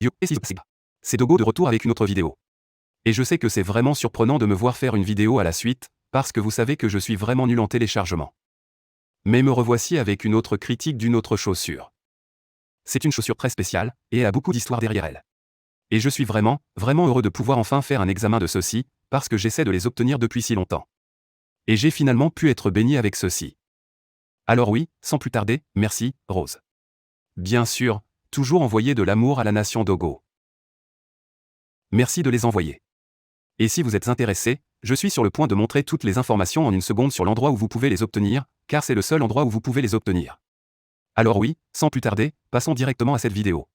Yo, c'est Dogo de retour avec une autre vidéo. Et je sais que c'est vraiment surprenant de me voir faire une vidéo à la suite, parce que vous savez que je suis vraiment nul en téléchargement. Mais me revoici avec une autre critique d'une autre chaussure. C'est une chaussure très spéciale, et elle a beaucoup d'histoire derrière elle. Et je suis vraiment, vraiment heureux de pouvoir enfin faire un examen de ceux-ci, parce que j'essaie de les obtenir depuis si longtemps. Et j'ai finalement pu être béni avec ceux-ci. Alors oui, sans plus tarder, merci, Rose. Bien sûr, toujours envoyer de l'amour à la nation Dogo. Merci de les envoyer. Et si vous êtes intéressé, je suis sur le point de montrer toutes les informations en une seconde sur l'endroit où vous pouvez les obtenir, car c'est le seul endroit où vous pouvez les obtenir. Alors oui, sans plus tarder, passons directement à cette vidéo.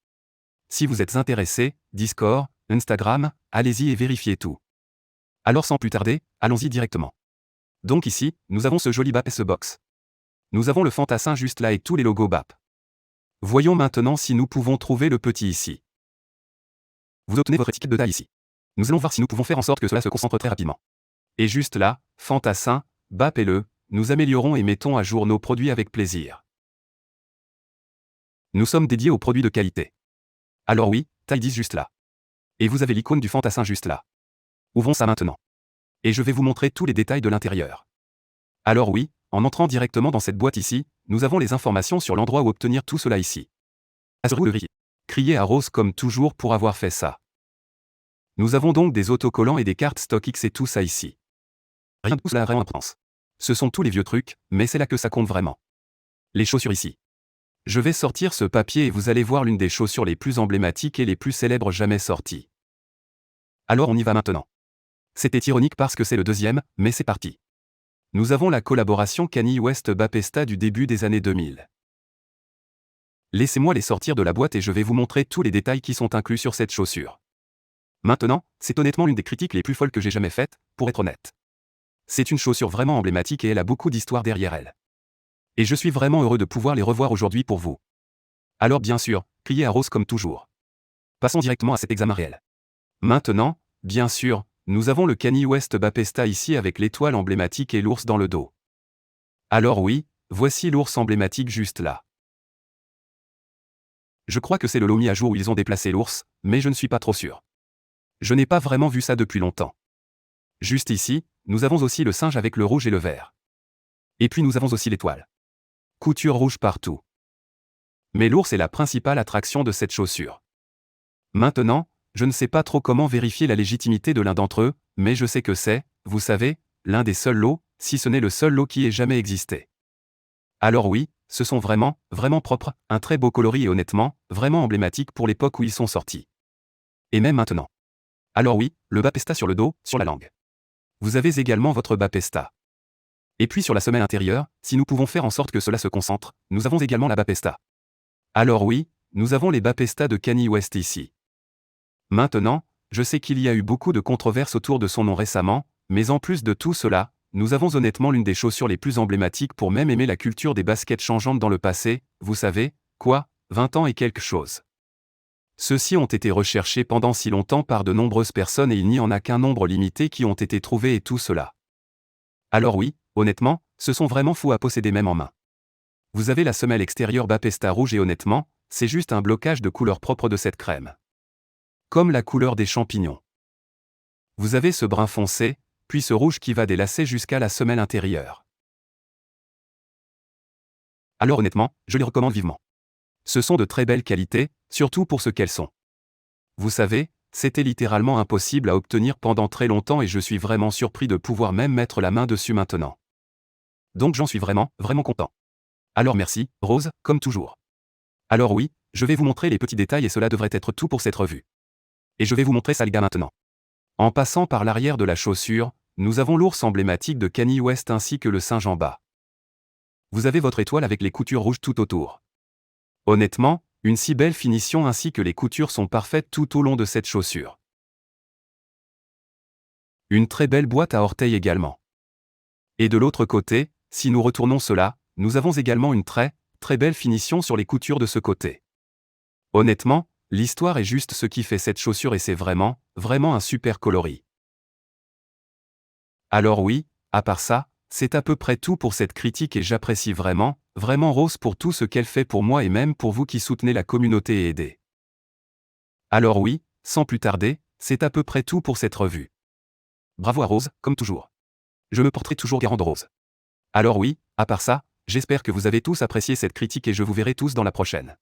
Si vous êtes intéressé, Discord, Instagram, allez-y et vérifiez tout. Alors sans plus tarder, allons-y directement. Donc ici, nous avons ce joli BAP S-Box. Nous avons le fantassin juste là et tous les logos BAP. Voyons maintenant si nous pouvons trouver le petit ici. Vous obtenez votre étiquette de taille ici. Nous allons voir si nous pouvons faire en sorte que cela se concentre très rapidement. Et juste là, fantassin, BAP-le, nous améliorons et mettons à jour nos produits avec plaisir. Nous sommes dédiés aux produits de qualité. Alors oui, taille 10 juste là. Et vous avez l'icône du fantassin juste là. Ouvrons ça maintenant. Et je vais vous montrer tous les détails de l'intérieur. Alors oui, en entrant directement dans cette boîte ici, nous avons les informations sur l'endroit où obtenir tout cela ici. Assurez-vous de vérifier. Criez à Rose comme toujours pour avoir fait ça. Nous avons donc des autocollants et des cartes StockX et tout ça ici. Rien de tout cela a vraiment d'importance. Ce sont tous les vieux trucs, mais c'est là que ça compte vraiment. Les chaussures ici. Je vais sortir ce papier et vous allez voir l'une des chaussures les plus emblématiques et les plus célèbres jamais sorties. Alors on y va maintenant. C'était ironique parce que c'est le deuxième, mais c'est parti. Nous avons la collaboration Kanye West-Bapesta du début des années 2000. Laissez-moi les sortir de la boîte et je vais vous montrer tous les détails qui sont inclus sur cette chaussure. Maintenant, c'est honnêtement l'une des critiques les plus folles que j'ai jamais faites, pour être honnête. C'est une chaussure vraiment emblématique et elle a beaucoup d'histoire derrière elle. Et je suis vraiment heureux de pouvoir les revoir aujourd'hui pour vous. Alors bien sûr, criez à Rose comme toujours. Passons directement à cet examen réel. Maintenant, bien sûr, nous avons le Kanye West-Bapesta ici avec l'étoile emblématique et l'ours dans le dos. Alors oui, voici l'ours emblématique juste là. Je crois que c'est le lot mis à jour où ils ont déplacé l'ours, mais je ne suis pas trop sûr. Je n'ai pas vraiment vu ça depuis longtemps. Juste ici, nous avons aussi le singe avec le rouge et le vert. Et puis nous avons aussi l'étoile. Couture rouge partout. Mais l'ours est la principale attraction de cette chaussure. Maintenant, je ne sais pas trop comment vérifier la légitimité de l'un d'entre eux, mais je sais que c'est, vous savez, l'un des seuls lots, si ce n'est le seul lot qui ait jamais existé. Alors oui, ce sont vraiment, vraiment propres, un très beau coloris et honnêtement, vraiment emblématique pour l'époque où ils sont sortis. Et même maintenant. Alors oui, le Bapesta sur le dos, sur la langue. Vous avez également votre Bapesta. Et puis sur la semelle intérieure, si nous pouvons faire en sorte que cela se concentre, nous avons également la Bapesta. Alors oui, nous avons les Bapesta de Kanye West ici. Maintenant, je sais qu'il y a eu beaucoup de controverses autour de son nom récemment, mais en plus de tout cela, nous avons honnêtement l'une des chaussures les plus emblématiques pour même aimer la culture des baskets changeantes dans le passé, vous savez, quoi, 20 ans et quelque chose. Ceux-ci ont été recherchés pendant si longtemps par de nombreuses personnes et il n'y en a qu'un nombre limité qui ont été trouvés et tout cela. Alors oui, honnêtement, ce sont vraiment fous à posséder même en main. Vous avez la semelle extérieure Bapesta rouge et honnêtement, c'est juste un blocage de couleur propre de cette crème. Comme la couleur des champignons. Vous avez ce brun foncé, puis ce rouge qui va des lacets jusqu'à la semelle intérieure. Alors honnêtement, je les recommande vivement. Ce sont de très belles qualités, surtout pour ce qu'elles sont. Vous savez, c'était littéralement impossible à obtenir pendant très longtemps et je suis vraiment surpris de pouvoir même mettre la main dessus maintenant. Donc j'en suis vraiment, vraiment content. Alors merci, Rose, comme toujours. Alors oui, je vais vous montrer les petits détails et cela devrait être tout pour cette revue. Et je vais vous montrer ça les gars maintenant. En passant par l'arrière de la chaussure, nous avons l'ours emblématique de Kanye West ainsi que le singe en bas. Vous avez votre étoile avec les coutures rouges tout autour. Honnêtement, une si belle finition ainsi que les coutures sont parfaites tout au long de cette chaussure. Une très belle boîte à orteils également. Et de l'autre côté, si nous retournons cela, nous avons également une très, très belle finition sur les coutures de ce côté. Honnêtement, l'histoire est juste ce qui fait cette chaussure et c'est vraiment, vraiment un super coloris. Alors oui, à part ça, c'est à peu près tout pour cette critique et j'apprécie vraiment, vraiment Rose pour tout ce qu'elle fait pour moi et même pour vous qui soutenez la communauté et aidez. Alors oui, sans plus tarder, c'est à peu près tout pour cette revue. Bravo à Rose, comme toujours. Je me porterai toujours garant de Rose. Alors oui, à part ça, j'espère que vous avez tous apprécié cette critique et je vous verrai tous dans la prochaine.